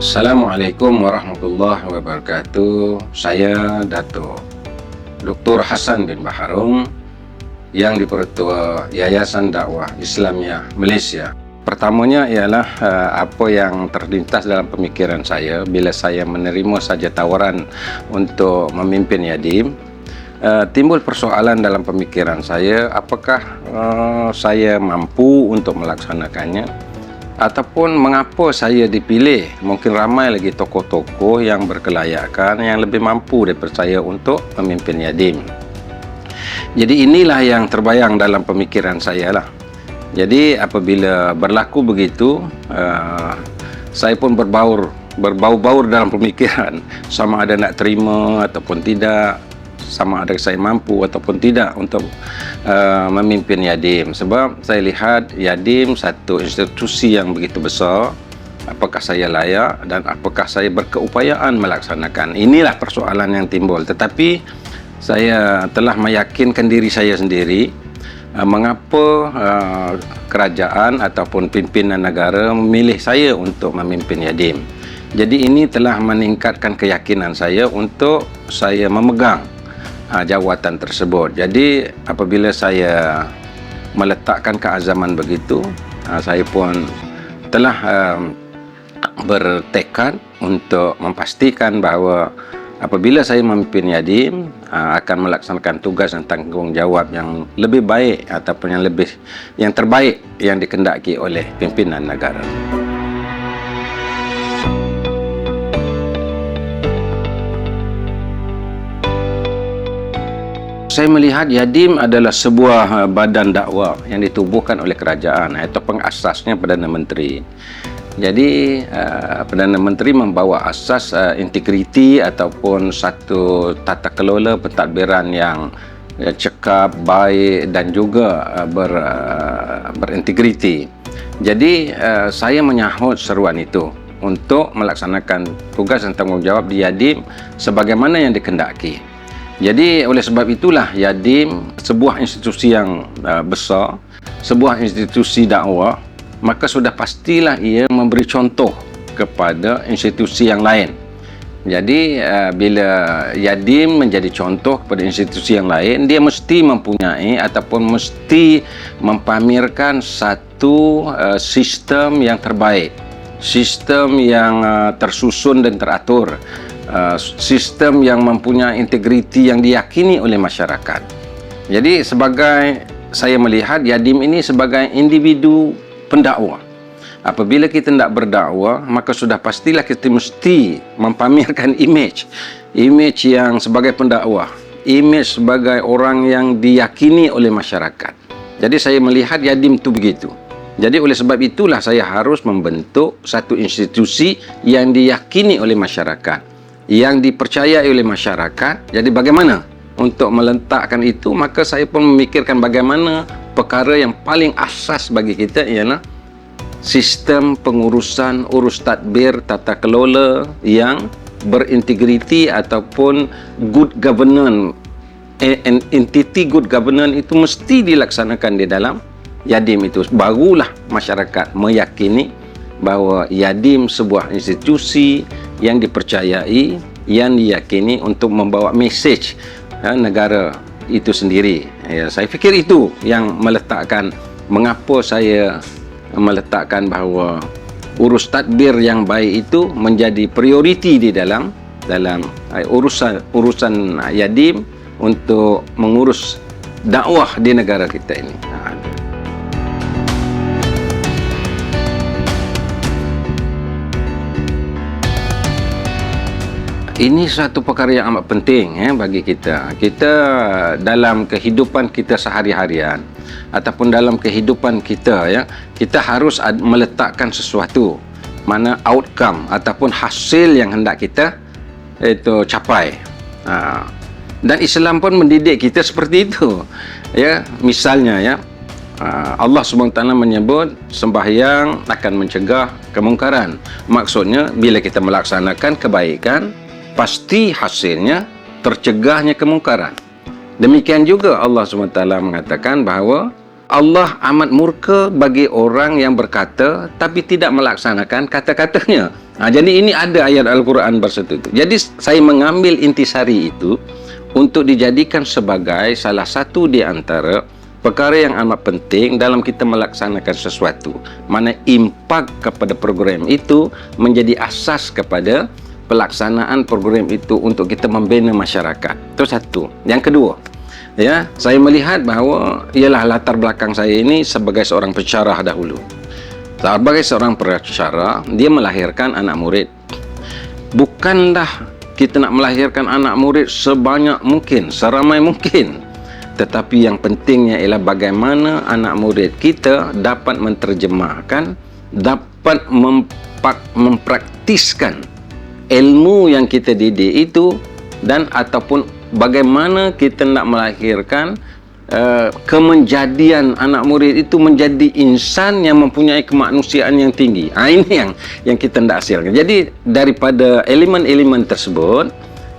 Assalamualaikum warahmatullahi wabarakatuh. Saya Dato' Dr. Hassan bin Baharong yang Dipertua Yayasan Dakwah Islamiyah Malaysia. Pertamanya ialah apa yang terlintas dalam pemikiran saya bila saya menerima saja tawaran untuk memimpin Yadim. Timbul persoalan dalam pemikiran saya, apakah saya mampu untuk melaksanakannya ataupun mengapa saya dipilih. Mungkin ramai lagi tokoh-tokoh yang berkelayakan yang lebih mampu daripada saya untuk memimpin Yadim. Jadi inilah yang terbayang dalam pemikiran saya lah. Jadi apabila berlaku begitu, saya pun berbau-baur dalam pemikiran, sama ada nak terima ataupun tidak, sama ada saya mampu ataupun tidak untuk memimpin Yadim. Sebab saya lihat Yadim satu institusi yang begitu besar, apakah saya layak dan apakah saya berkeupayaan melaksanakan. Inilah persoalan yang timbul. Tetapi saya telah meyakinkan diri saya sendiri mengapa kerajaan ataupun pimpinan negara memilih saya untuk memimpin Yadim. Jadi ini telah meningkatkan keyakinan saya untuk saya memegang jawatan tersebut. Jadi apabila saya meletakkan keazaman begitu, saya pun telah bertekad untuk memastikan bahawa apabila saya memimpin Yadim, akan melaksanakan tugas dan tanggungjawab yang lebih baik ataupun yang terbaik yang dikehendaki oleh pimpinan negara. Saya melihat Yadim adalah sebuah badan dakwah yang ditubuhkan oleh kerajaan, iaitu pengasasnya Perdana Menteri. Jadi Perdana Menteri membawa asas integriti ataupun satu tata kelola pentadbiran yang cekap, baik dan juga berintegriti. Jadi saya menyahut seruan itu untuk melaksanakan tugas dan tanggungjawab di Yadim sebagaimana yang dikehendaki. Jadi oleh sebab itulah Yadim sebuah institusi yang besar, sebuah institusi dakwah, maka sudah pastilah ia memberi contoh kepada institusi yang lain. Jadi bila Yadim menjadi contoh kepada institusi yang lain, dia mesti mempunyai ataupun mesti mempamerkan satu sistem yang terbaik, sistem yang tersusun dan teratur, sistem yang mempunyai integriti yang diyakini oleh masyarakat. Jadi saya melihat Yadim ini sebagai individu pendakwah. Apabila kita tidak berdakwah, maka sudah pastilah kita mesti mempamerkan imej yang sebagai pendakwah, imej sebagai orang yang diyakini oleh masyarakat. Jadi saya melihat Yadim itu begitu. Jadi oleh sebab itulah saya harus membentuk satu institusi yang diyakini oleh masyarakat, yang dipercayai oleh masyarakat. Jadi bagaimana untuk meletakkan itu, maka saya pun memikirkan bagaimana perkara yang paling asas bagi kita ialah sistem pengurusan, urus tadbir, tata kelola yang berintegriti ataupun good governance. Entity good governance itu mesti dilaksanakan di dalam Yadim itu. Barulah masyarakat meyakini bahawa Yadim sebuah institusi yang dipercayai, yang diyakini untuk membawa mesej negara itu sendiri. Saya fikir itu yang meletakkan, mengapa saya meletakkan bahawa urus tadbir yang baik itu menjadi prioriti di dalam urusan Yadim untuk mengurus dakwah di negara kita ini. Ini satu perkara yang amat penting bagi kita. Kita dalam kehidupan kita sehari-harian ataupun dalam kehidupan kita, kita harus meletakkan sesuatu, mana outcome ataupun hasil yang hendak kita itu capai. Dan Islam pun mendidik kita seperti itu. Misalnya Allah SWT menyebut sembahyang akan mencegah kemungkaran. Maksudnya bila kita melaksanakan kebaikan, pasti hasilnya tercegahnya kemungkaran. Demikian juga Allah SWT mengatakan bahawa Allah amat murka bagi orang yang berkata tapi tidak melaksanakan kata-katanya. Jadi ini ada ayat Al-Quran bersatu itu. Jadi saya mengambil intisari itu untuk dijadikan sebagai salah satu di antara perkara yang amat penting dalam kita melaksanakan sesuatu. Mana impak kepada program itu menjadi asas kepada pelaksanaan program itu untuk kita membina masyarakat. Itu satu. Yang kedua, ya, saya melihat bahawa ialah latar belakang saya ini sebagai seorang pensyarah dahulu. Sebagai seorang pensyarah, dia melahirkan anak murid. Bukanlah kita nak melahirkan anak murid sebanyak mungkin, seramai mungkin. Tetapi yang pentingnya ialah bagaimana anak murid kita dapat menterjemahkan, dapat mempraktiskan ilmu yang kita didik itu, dan ataupun bagaimana kita nak melahirkan kemenjadian anak murid itu menjadi insan yang mempunyai kemanusiaan yang tinggi. Ini yang kita nak hasilkan. Jadi daripada elemen-elemen tersebut,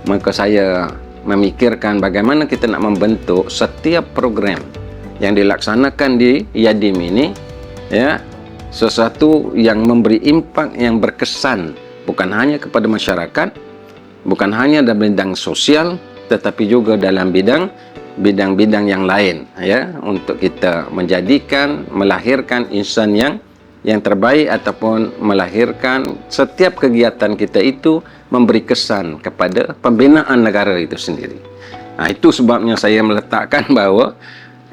maka saya memikirkan bagaimana kita nak membentuk setiap program yang dilaksanakan di Yadim ini, ya, sesuatu yang memberi impak, yang berkesan, bukan hanya kepada masyarakat, bukan hanya dalam bidang sosial, tetapi juga dalam bidang-bidang yang lain, ya, untuk kita menjadikan, melahirkan insan yang terbaik, ataupun melahirkan setiap kegiatan kita itu memberi kesan kepada pembinaan negara itu sendiri. Itu sebabnya saya meletakkan bahawa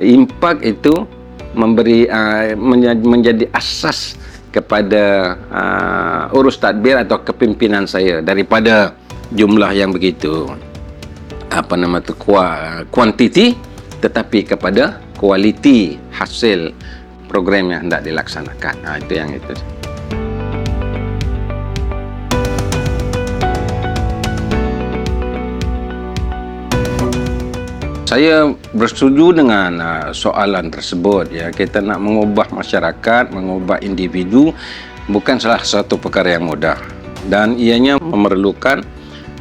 impak itu menjadi asas kepada urus tadbir atau kepimpinan saya, daripada jumlah yang begitu kuantiti, tetapi kepada kualiti hasil program yang hendak dilaksanakan. Itu yang itu. Saya bersetuju dengan soalan tersebut, ya. Kita nak mengubah masyarakat, mengubah individu bukan salah satu perkara yang mudah, dan ianya memerlukan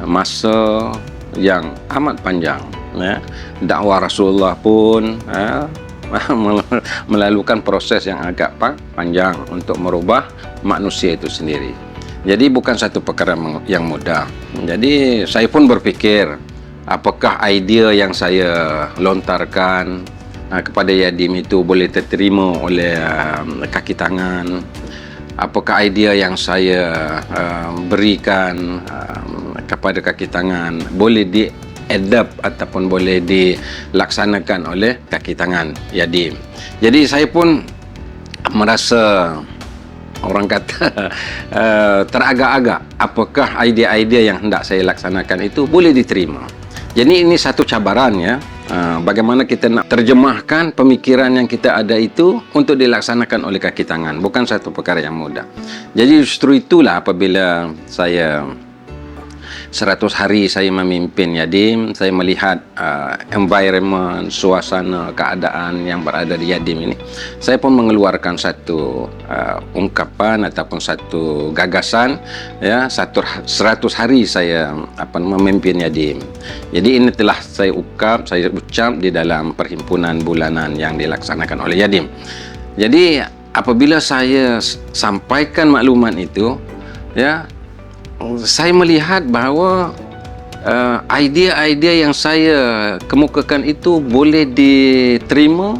masa yang amat panjang, ya. Dakwah Rasulullah pun melalukan proses yang agak panjang untuk merubah manusia itu sendiri. Jadi bukan satu perkara yang mudah. Jadi saya pun berfikir, apakah idea yang saya lontarkan kepada Yadim itu boleh diterima oleh kaki tangan? Apakah idea yang saya berikan kepada kaki tangan boleh di-adapt ataupun boleh dilaksanakan oleh kaki tangan Yadim? Jadi saya pun merasa, orang kata, teragak-agak apakah idea-idea yang hendak saya laksanakan itu boleh diterima. Jadi ini satu cabaran, ya. Bagaimana kita nak terjemahkan pemikiran yang kita ada itu untuk dilaksanakan oleh kaki tangan. Bukan satu perkara yang mudah. Jadi justru itulah apabila saya 100 hari saya memimpin Yadim, saya melihat environment, suasana, keadaan yang berada di Yadim ini, saya pun mengeluarkan satu ungkapan ataupun satu gagasan, ya, 100 hari saya memimpin Yadim. Jadi ini telah saya ucap di dalam perhimpunan bulanan yang dilaksanakan oleh Yadim. Jadi apabila saya sampaikan maklumat itu, ya, saya melihat bahawa idea-idea yang saya kemukakan itu boleh diterima,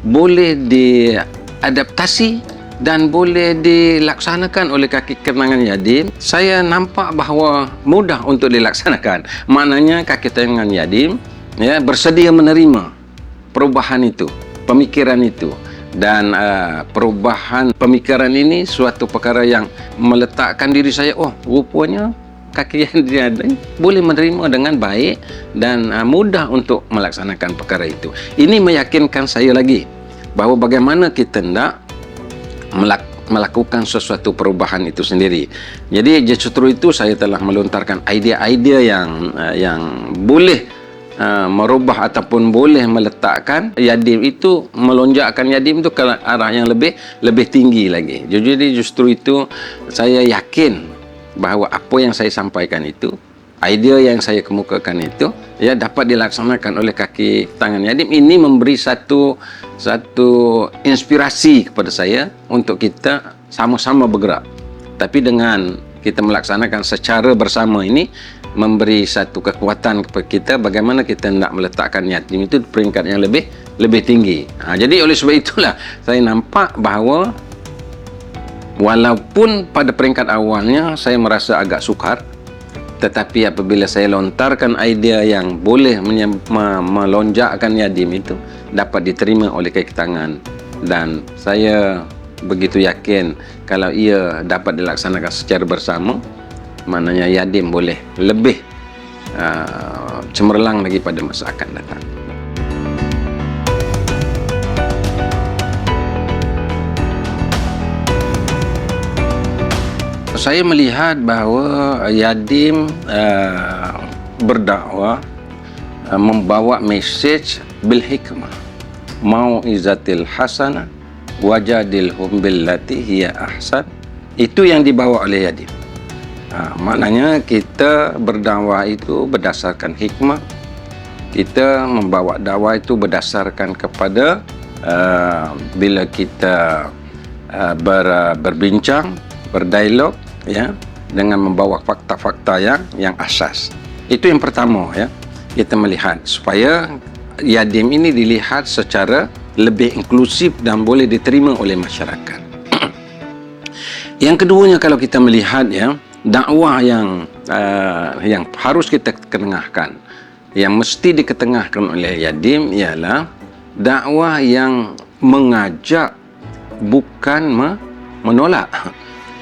boleh diadaptasi, dan boleh dilaksanakan oleh kaki tangan Yadim. Saya nampak bahawa mudah untuk dilaksanakan. Maknanya kaki tangan Yadim, ya, bersedia menerima perubahan itu, pemikiran itu. Dan perubahan pemikiran ini suatu perkara yang meletakkan diri saya, rupanya kaki yang dia ada boleh menerima dengan baik dan mudah untuk melaksanakan perkara itu. Ini meyakinkan saya lagi bahawa bagaimana kita hendak melakukan sesuatu perubahan itu sendiri. Jadi justru itu saya telah melontarkan idea-idea yang boleh merubah ataupun boleh meletakkan Yadim itu, melonjakkan Yadim itu ke arah yang lebih tinggi lagi. Jadi justru itu saya yakin bahawa apa yang saya sampaikan itu, idea yang saya kemukakan itu, ya, dapat dilaksanakan oleh kaki tangan Yadim. Ini memberi satu inspirasi kepada saya untuk kita sama-sama bergerak, tapi dengan kita melaksanakan secara bersama ini memberi satu kekuatan kepada kita bagaimana kita nak meletakkan yatim itu di peringkat yang lebih tinggi. Jadi oleh sebab itulah saya nampak bahawa walaupun pada peringkat awalnya saya merasa agak sukar, tetapi apabila saya lontarkan idea yang boleh melonjakkan yatim itu dapat diterima oleh kaki tangan, dan saya begitu yakin kalau ia dapat dilaksanakan secara bersama, maknanya yatim boleh lebih cemerlang lagi pada masa akan datang. Saya melihat bahawa yatim berdakwah membawa mesej bil hikmah, mau'izatil hasanah, wajadilhum billati hiya ahsan. Itu yang dibawa oleh yatim. Maknanya kita berdakwah itu berdasarkan hikmah. Kita membawa dakwah itu berdasarkan kepada bila kita berbincang, berdialog, ya, dengan membawa fakta-fakta yang asas. Itu yang pertama, ya. Kita melihat supaya yatim ini dilihat secara lebih inklusif dan boleh diterima oleh masyarakat. Yang keduanya, kalau kita melihat, ya, dakwah yang harus kita ketengahkan, yang mesti diketengahkan oleh yatim ialah dakwah yang mengajak, bukan menolak,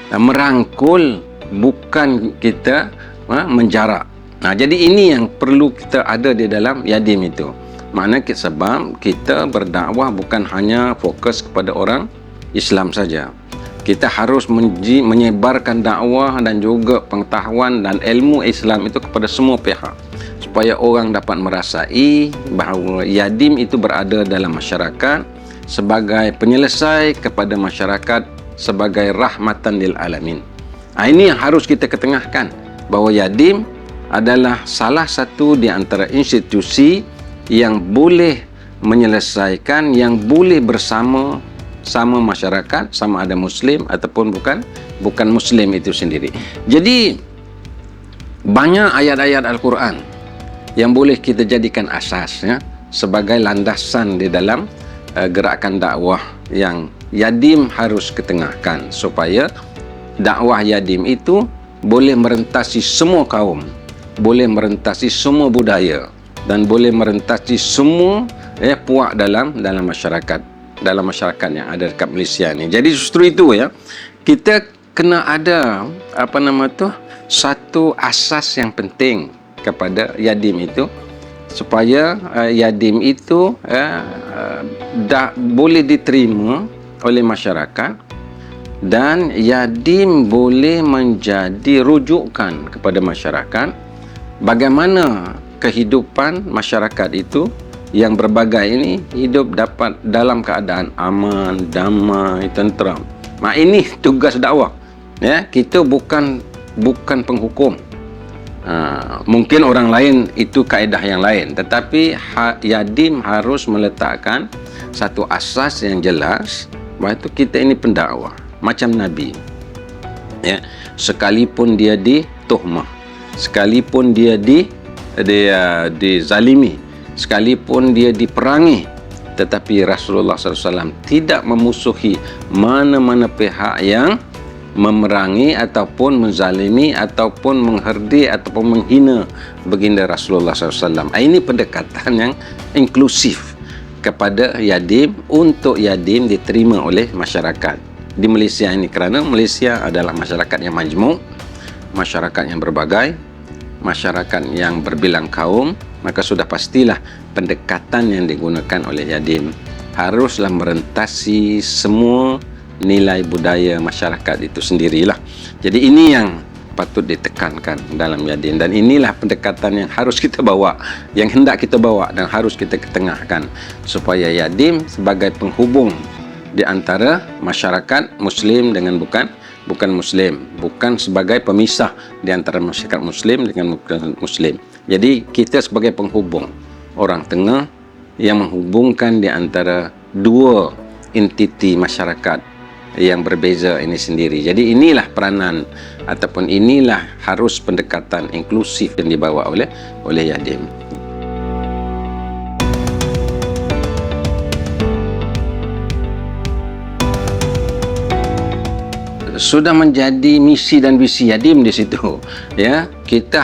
merangkul, bukan kita menjarak. Jadi ini yang perlu kita ada di dalam yatim itu. Maknanya sebab kita berdakwah bukan hanya fokus kepada orang Islam saja. Kita harus menyebarkan dakwah dan juga pengetahuan dan ilmu Islam itu kepada semua pihak, supaya orang dapat merasai bahawa yatim itu berada dalam masyarakat sebagai penyelesai kepada masyarakat, sebagai rahmatan lil alamin. Ini yang harus kita ketengahkan, bahawa yatim adalah salah satu di antara institusi yang boleh menyelesaikan, yang boleh bersama masyarakat, sama ada Muslim ataupun bukan Muslim itu sendiri. Jadi banyak ayat-ayat Al-Quran yang boleh kita jadikan asas, ya, sebagai landasan di dalam gerakan dakwah yang yatim harus ketengahkan, supaya dakwah yatim itu boleh merentasi semua kaum, boleh merentasi semua budaya, dan boleh merentasi semua puak dalam masyarakat yang ada dekat Malaysia ni. Jadi justru itu, ya, kita kena ada satu asas yang penting kepada yatim itu, supaya yatim itu boleh diterima oleh masyarakat, dan yatim boleh menjadi rujukan kepada masyarakat bagaimana kehidupan masyarakat itu yang berbagai ini hidup dapat dalam keadaan aman, damai, tenteram. Ini tugas dakwah, ya. Kita bukan penghukum. Mungkin orang lain itu kaedah yang lain, tetapi yatim harus meletakkan satu asas yang jelas bahawa itu kita ini pendakwah macam Nabi, ya. Sekalipun dia dituhmah, sekalipun dia dizalimi, sekalipun dia diperangi, tetapi Rasulullah SAW tidak memusuhi mana-mana pihak yang memerangi ataupun menzalimi ataupun mengherdik ataupun menghina baginda Rasulullah SAW. Ini pendekatan yang inklusif kepada yatim, untuk yatim diterima oleh masyarakat di Malaysia ini, kerana Malaysia adalah masyarakat yang majmuk, masyarakat yang berbagai, masyarakat yang berbilang kaum. Maka sudah pastilah pendekatan yang digunakan oleh yatim haruslah merentasi semua nilai budaya masyarakat itu sendirilah. Jadi ini yang patut ditekankan dalam yatim, dan inilah pendekatan yang harus kita bawa, yang hendak kita bawa dan harus kita ketengahkan, supaya yatim sebagai penghubung di antara masyarakat Muslim dengan bukan Muslim, bukan sebagai pemisah di antara masyarakat Muslim dengan bukan Muslim. Jadi kita sebagai penghubung, orang tengah yang menghubungkan di antara dua entiti masyarakat yang berbeza ini sendiri. Jadi inilah peranan ataupun inilah harus pendekatan inklusif yang dibawa oleh Yadim. Sudah menjadi misi dan visi Yadim di situ, ya. Kita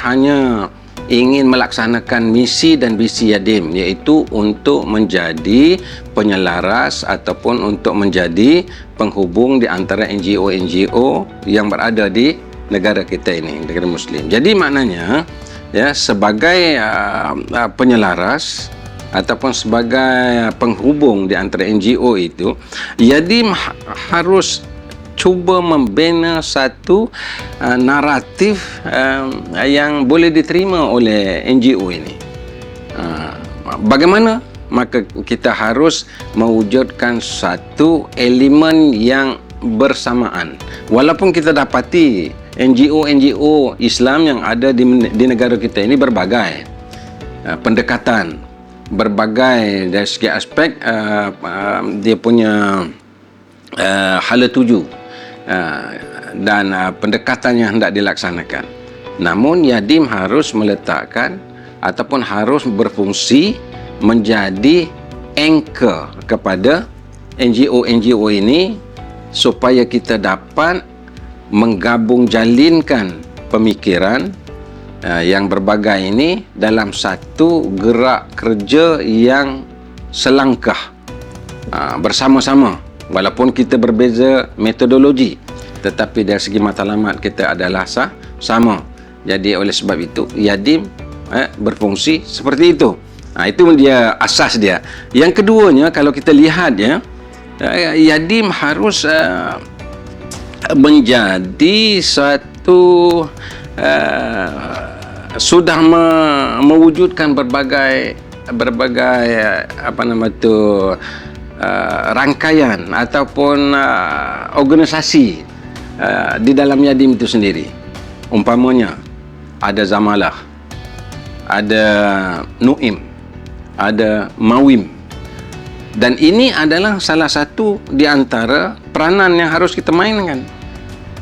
hanya ingin melaksanakan misi dan visi Yadim, iaitu untuk menjadi penyelaras ataupun untuk menjadi penghubung di antara NGO-NGO yang berada di negara kita ini, negara Muslim. Jadi maknanya, ya, sebagai penyelaras ataupun sebagai penghubung di antara NGO itu, Yadim harus cuba membina satu naratif yang boleh diterima oleh NGO ini. Bagaimana? Maka kita harus mewujudkan satu elemen yang bersamaan. Walaupun kita dapati NGO Islam yang ada di negara kita ini berbagai pendekatan, berbagai dari segi aspek dia punya hala tuju dan pendekatan yang hendak dilaksanakan. Namun Yadim harus meletakkan ataupun harus berfungsi menjadi anchor kepada NGO ini supaya kita dapat menggabung jalinkan pemikiran yang berbagai ini dalam satu gerak kerja yang selangkah bersama-sama. Walaupun kita berbeza metodologi, tetapi dari segi matlamat kita adalah sama. Jadi oleh sebab itu Yadim berfungsi seperti itu. Itu dia asas dia. Yang keduanya, kalau kita lihat, ya, Yadim harus menjadi satu sudah mewujudkan berbagai rangkaian ataupun organisasi di dalam Yadim itu sendiri. Umpamanya ada Zamalah, ada Nuim, ada Mawim, dan ini adalah salah satu di antara peranan yang harus kita mainkan.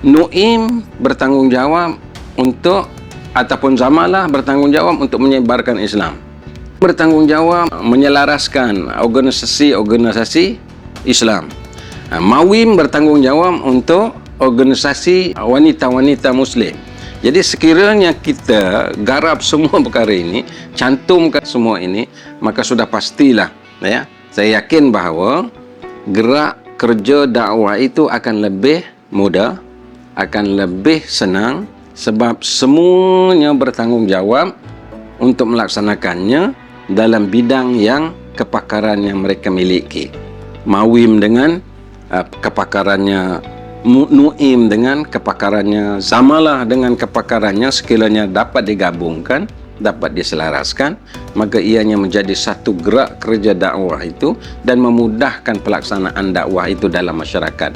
Nuim bertanggungjawab untuk, ataupun Zamalah bertanggungjawab untuk menyebarkan Islam, bertanggungjawab menyelaraskan organisasi Islam. Mawim bertanggungjawab untuk organisasi wanita-wanita Muslim. Jadi sekiranya kita garap semua perkara ini, cantumkan semua ini, maka sudah pastilah, ya, saya yakin bahawa gerak kerja dakwah itu akan lebih mudah, akan lebih senang, sebab semuanya bertanggungjawab untuk melaksanakannya dalam bidang yang kepakaran yang mereka miliki. Mawim dengan kepakarannya, Nuim dengan kepakarannya, Zamalah dengan kepakarannya, sekiranya dapat digabungkan, dapat diselaraskan, maka ianya menjadi satu gerak kerja dakwah itu dan memudahkan pelaksanaan dakwah itu dalam masyarakat.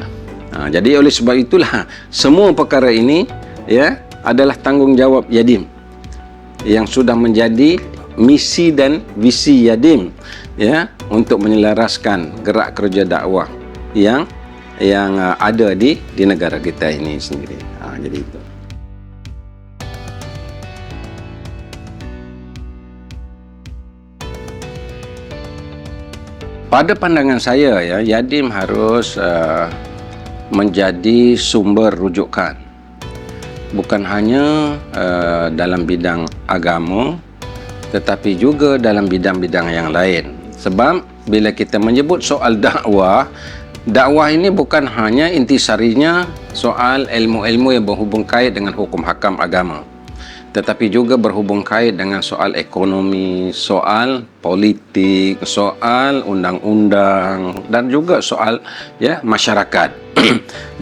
Jadi oleh sebab itulah semua perkara ini, ya, adalah tanggungjawab Yadim yang sudah menjadi misi dan visi Yadim, ya, untuk menyelaraskan gerak kerja dakwah yang ada di negara kita ini sendiri. Jadi itu. Pada pandangan saya, ya, Yadim harus menjadi sumber rujukan, bukan hanya dalam bidang agama, tetapi juga dalam bidang-bidang yang lain. Sebab bila kita menyebut soal dakwah ini bukan hanya intisarinya soal ilmu-ilmu yang berhubung kait dengan hukum hakam agama, tetapi juga berhubung kait dengan soal ekonomi, soal politik, soal undang-undang, dan juga soal, ya, masyarakat.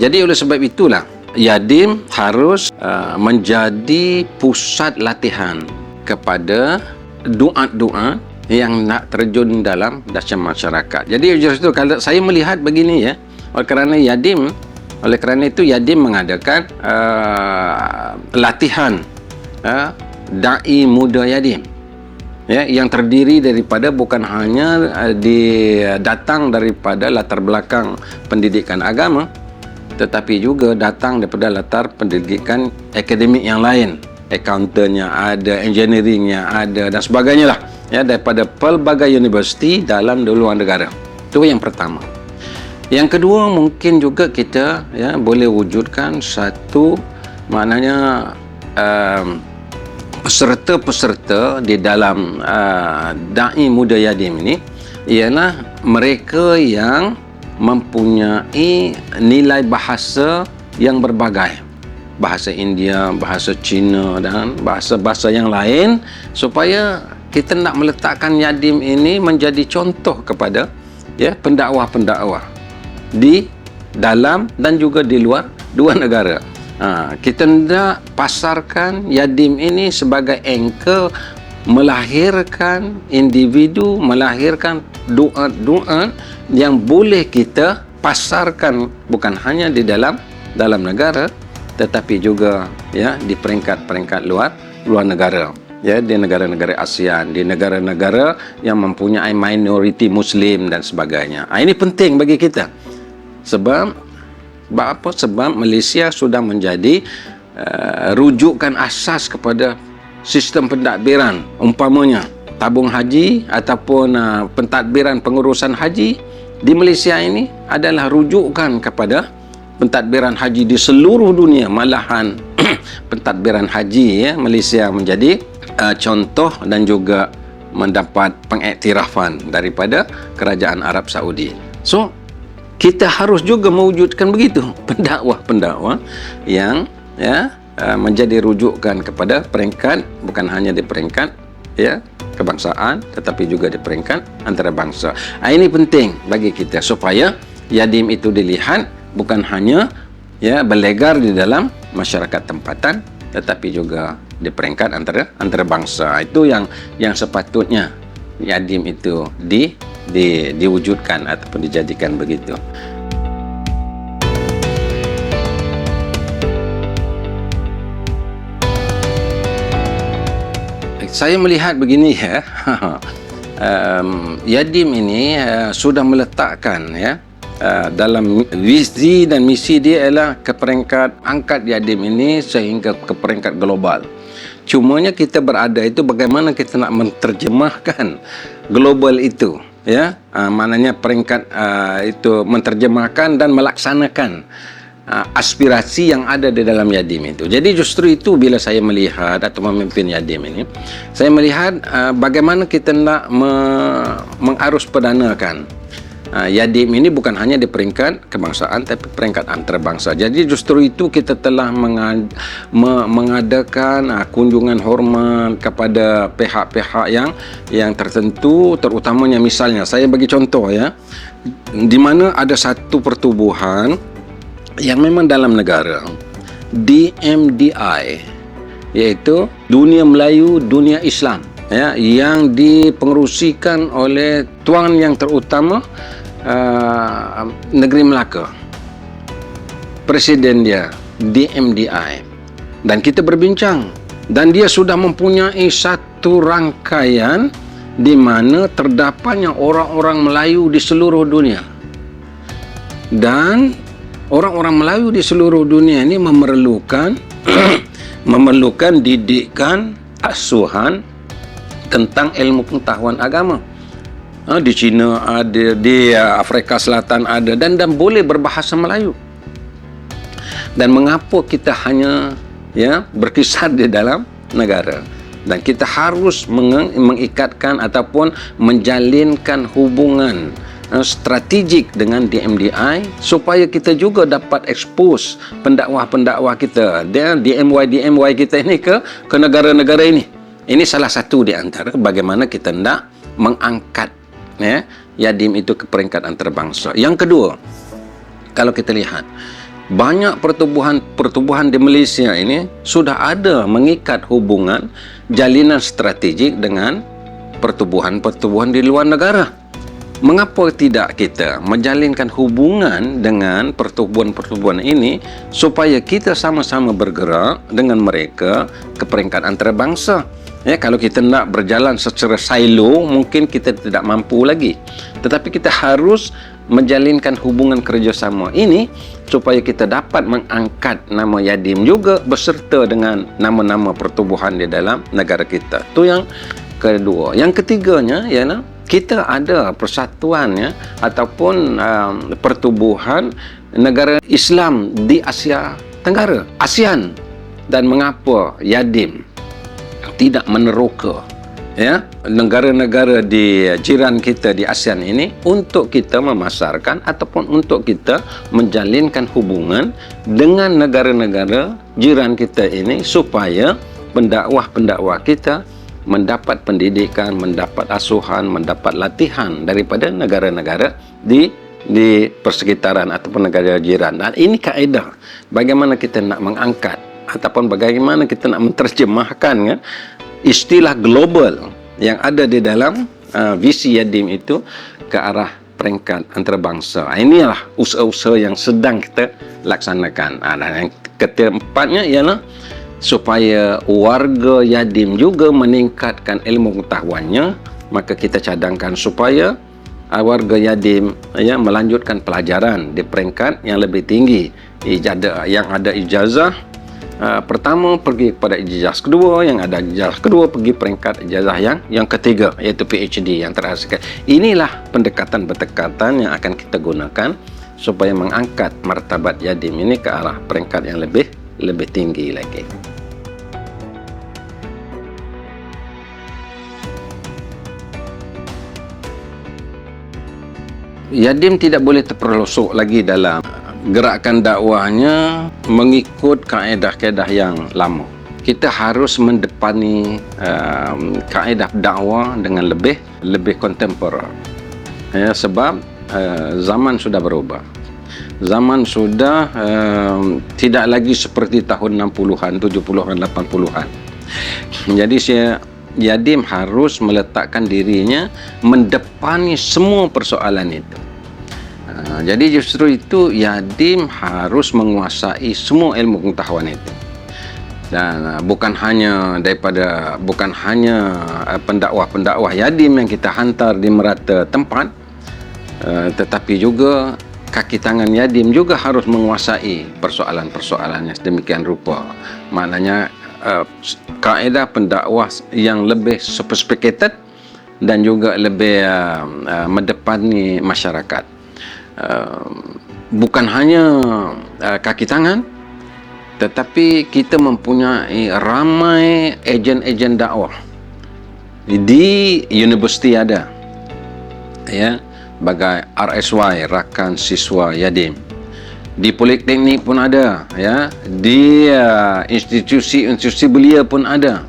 Jadi oleh sebab itulah Yadim harus menjadi pusat latihan kepada duat-duat yang nak terjun dalam dasar masyarakat. Jadi justru kalau saya melihat begini, ya, oleh kerana itu Yadim mengadakan latihan dai muda Yadim. ya, yang terdiri daripada bukan hanya datang daripada latar belakang pendidikan agama, tetapi juga datang daripada latar pendidikan akademik yang lain. Accountant-nya ada, engineering-nya ada, dan sebagainya lah, ya, daripada pelbagai universiti dalam dan luar negara. Itu yang pertama. Yang kedua, mungkin juga kita, ya, boleh wujudkan satu, maknanya peserta-peserta di dalam Da'i Muda Yadim ini ialah mereka yang mempunyai nilai bahasa yang berbagai, bahasa India, bahasa Cina, dan bahasa-bahasa yang lain, supaya kita nak meletakkan Yadim ini menjadi contoh kepada, ya, pendakwah-pendakwah di dalam dan juga di luar negara. Kita hendak pasarkan Yadim ini sebagai anchor melahirkan individu, melahirkan doa-doa yang boleh kita pasarkan bukan hanya di dalam negara, tetapi juga, ya, di peringkat-peringkat luar negara, ya, di negara-negara ASEAN, di negara-negara yang mempunyai minoriti Muslim dan sebagainya. Ini penting bagi kita. Sebab Malaysia sudah menjadi rujukan asas kepada sistem pentadbiran. Umpamanya tabung haji ataupun pentadbiran pengurusan haji di Malaysia ini adalah rujukan kepada pentadbiran haji di seluruh dunia. Malahan pentadbiran haji, ya, Malaysia menjadi contoh dan juga mendapat pengiktirafan daripada kerajaan Arab Saudi. So, kita harus juga mewujudkan begitu pendakwah-pendakwah yang, ya, menjadi rujukan kepada peringkat, bukan hanya di peringkat, ya, kebangsaan, tetapi juga di peringkat antarabangsa. Ini penting bagi kita supaya Yadim itu dilihat bukan hanya, ya, berlegar di dalam masyarakat tempatan, tetapi juga di peringkat antarabangsa. Itu yang sepatutnya Yadim itu diwujudkan ataupun dijadikan begitu. Saya melihat begini, ya, Yadim ini sudah meletakkan, ya, dalam visi dan misi dia ialah ke peringkat angkat Yadim ini sehingga ke peringkat global. Cumanya kita berada itu bagaimana kita nak menterjemahkan global itu, ya, maknanya peringkat itu menterjemahkan dan melaksanakan aspirasi yang ada di dalam Yadim itu. Jadi justru itu bila saya melihat atau memimpin Yadim ini, saya melihat bagaimana kita nak mengarus pedanakan Yadim ini bukan hanya di peringkat kebangsaan tapi peringkat antarabangsa. Jadi justru itu kita telah mengadakan kunjungan hormat kepada pihak-pihak yang tertentu, terutamanya misalnya saya bagi contoh, ya, di mana ada satu pertubuhan yang memang dalam negara, DMDI, iaitu Dunia Melayu Dunia Islam, ya, yang dipengerusikan oleh tuan yang terutama negeri Melaka, presiden dia DMDI, dan kita berbincang, dan dia sudah mempunyai satu rangkaian di mana terdapatnya orang-orang Melayu di seluruh dunia, dan orang-orang Melayu di seluruh dunia ini memerlukan didikan asuhan tentang ilmu pengetahuan agama. Di China ada, di Afrika Selatan ada, dan boleh berbahasa Melayu. Dan mengapa kita hanya, ya, berkisar di dalam negara, dan kita harus mengikatkan ataupun menjalinkan hubungan strategik dengan DMDI supaya kita juga dapat expose pendakwah-pendakwah kita, dan DMY kita ini ke negara-negara ini. Ini salah satu di antara bagaimana kita hendak mengangkat, ya, Yadim itu ke peringkat antarabangsa. Yang kedua, kalau kita lihat banyak pertubuhan di Malaysia ini sudah ada mengikat hubungan jalinan strategik dengan pertubuhan di luar negara. Mengapa tidak kita menjalinkan hubungan dengan pertubuhan ini supaya kita sama-sama bergerak dengan mereka ke peringkat antarabangsa? Ya, kalau kita nak berjalan secara silo, mungkin kita tidak mampu lagi. Tetapi kita harus menjalinkan hubungan kerjasama ini supaya kita dapat mengangkat nama Yadim juga beserta dengan nama-nama pertubuhan di dalam negara kita. Itu yang kedua. Yang ketiganya ialah kita ada persatuan ya, ataupun pertubuhan negara Islam di Asia Tenggara, ASEAN. Dan mengapa Yadim tidak meneroka ya negara-negara di jiran kita di ASEAN ini untuk kita memasarkan ataupun untuk kita menjalinkan hubungan dengan negara-negara jiran kita ini supaya pendakwah-pendakwah kita mendapat pendidikan, mendapat asuhan, mendapat latihan daripada negara-negara di persekitaran ataupun negara jiran. Dan ini kaedah bagaimana kita nak mengangkat ataupun bagaimana kita nak menterjemahkan ya, istilah global yang ada di dalam visi Yadim itu ke arah peringkat antarabangsa. Inilah usaha-usaha yang sedang kita laksanakan. Dan yang keempatnya ialah supaya warga Yadim juga meningkatkan ilmu pengetahuannya, maka kita cadangkan supaya warga Yadim ya melanjutkan pelajaran di peringkat yang lebih tinggi. Yang ada ijazah pertama pergi kepada ijazah kedua, yang ada ijazah kedua pergi peringkat ijazah yang ketiga, iaitu PhD yang terakhir. Inilah pendekatan-pendekatan yang akan kita gunakan supaya mengangkat martabat Yadim ini ke arah peringkat yang lebih tinggi lagi. Yadim tidak boleh terperosok lagi dalam gerakan dakwahnya mengikut kaedah-kaedah yang lama. Kita harus mendepani kaedah dakwah dengan lebih kontemporer. Ya, sebab zaman sudah berubah. Zaman sudah tidak lagi seperti tahun 60-an, 70-an, 80-an. Jadi Yadim harus meletakkan dirinya mendepani semua persoalan itu. Jadi justru itu Yadim harus menguasai semua ilmu pengetahuan itu. Dan bukan hanya pendakwah-pendakwah Yadim yang kita hantar di merata tempat, tetapi juga kaki tangan Yadim juga harus menguasai persoalan-persoalannya sedemikian rupa. Maknanya kaedah pendakwah yang lebih sophisticated dan juga lebih mendepani masyarakat. Bukan hanya kaki tangan, tetapi kita mempunyai ramai ejen-ejen dakwah di universiti ada ya, bagai RSY, Rakan Siswa Yadim. Di politeknik pun ada ya, di institusi-institusi belia pun ada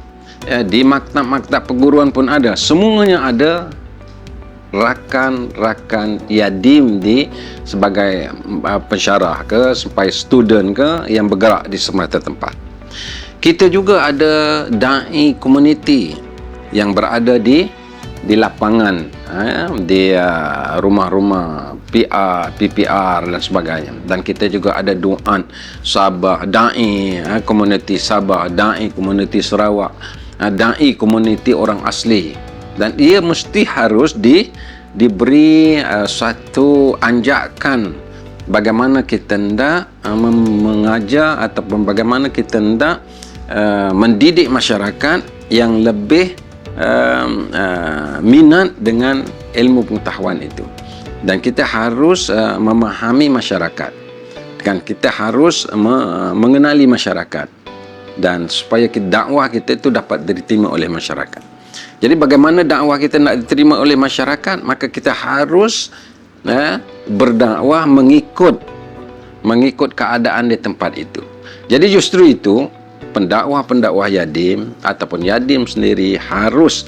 ya, di maktab-maktab perguruan pun ada. Semuanya ada rakan-rakan Yadim sebagai pensyarah ke, sebagai student ke yang bergerak di semata tempat. Kita juga ada dai community yang berada di lapangan, di rumah-rumah PR, PPR dan sebagainya. Dan kita juga ada duaan Sabah, dai community Sabah, dai community Sarawak, dai community orang asli. Dan ia mesti harus diberi satu anjakan bagaimana kita hendak mengajar ataupun bagaimana kita hendak mendidik masyarakat yang lebih minat dengan ilmu pengetahuan itu. Dan kita harus memahami masyarakat, dan kita harus mengenali masyarakat, dan supaya dakwah kita itu dapat diterima oleh masyarakat. Jadi bagaimana dakwah kita nak diterima oleh masyarakat, maka kita harus berdakwah mengikut keadaan di tempat itu. Jadi justru itu pendakwah-pendakwah Yadim ataupun Yadim sendiri harus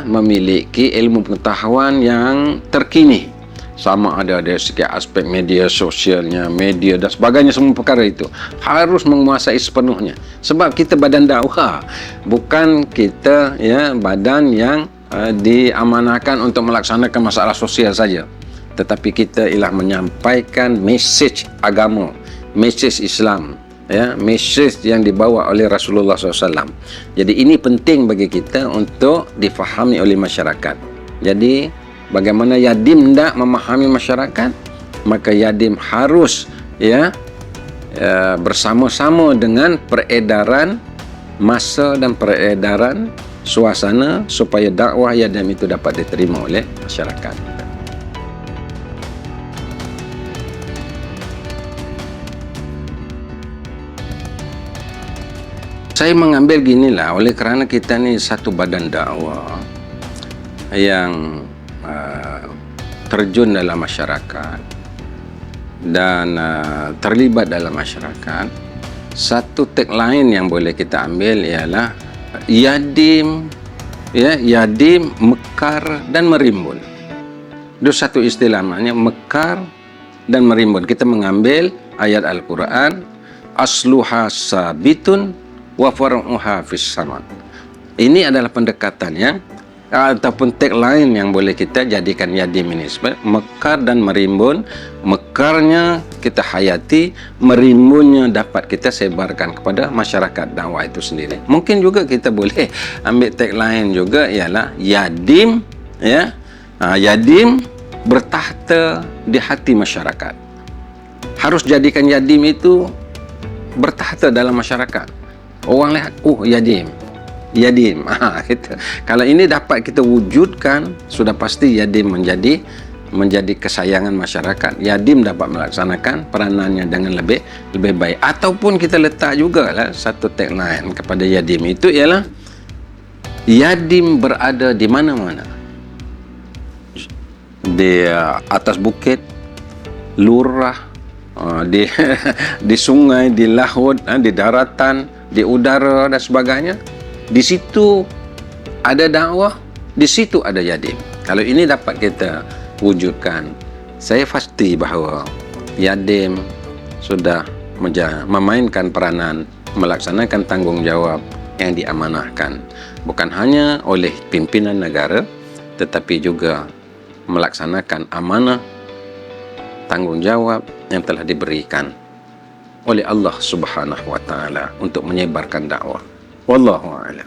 memiliki ilmu pengetahuan yang terkini, sama ada dari segi aspek media sosialnya, media dan sebagainya. Semua perkara itu harus menguasai sepenuhnya, sebab kita badan dakwah, bukan kita badan yang diamanahkan untuk melaksanakan masalah sosial saja, tetapi kita ialah menyampaikan mesej agama, mesej Islam ya, mesej yang dibawa oleh Rasulullah SAW. Jadi ini penting bagi kita untuk difahami oleh masyarakat. Jadi bagaimana yatim tidak memahami masyarakat, maka yatim harus bersama-sama dengan peredaran masa dan peredaran suasana supaya dakwah yatim itu dapat diterima oleh masyarakat. Saya mengambil ginilah, oleh kerana kita ni satu badan dakwah yang terjun dalam masyarakat dan terlibat dalam masyarakat. Satu tagline yang boleh kita ambil ialah yatim, yatim, mekar dan merimbun. Itu satu istilah, namanya mekar dan merimbun. Kita mengambil ayat Al-Quran, asluha sabitun wa far'uha fis sama. Ini adalah pendekatan yang ataupun tagline yang boleh kita jadikan yatim ini, mekar dan merimbun. Mekarnya kita hayati, merimbunnya dapat kita sebarkan kepada masyarakat dakwah itu sendiri. Mungkin juga kita boleh ambil tagline juga, ialah yatim, yatim bertahta di hati masyarakat. Harus jadikan yatim itu bertahta dalam masyarakat. Orang lihat, oh yatim, yatim. Gitu. Kalau ini dapat kita wujudkan, sudah pasti yatim menjadi kesayangan masyarakat. Yatim dapat melaksanakan peranannya dengan lebih baik. Ataupun kita letak juga lah satu tagline kepada yatim itu, ialah yatim berada di mana-mana. Di atas bukit, lurah, di sungai, di laut, di daratan, di udara dan sebagainya. Di situ ada dakwah, di situ ada yatim. Kalau ini dapat kita wujudkan, saya pasti bahawa yatim sudah memainkan peranan, melaksanakan tanggungjawab yang diamanahkan, bukan hanya oleh pimpinan negara, tetapi juga melaksanakan amanah tanggungjawab yang telah diberikan oleh Allah Subhanahu wa taala untuk menyebarkan dakwah. Wallahu a'lam.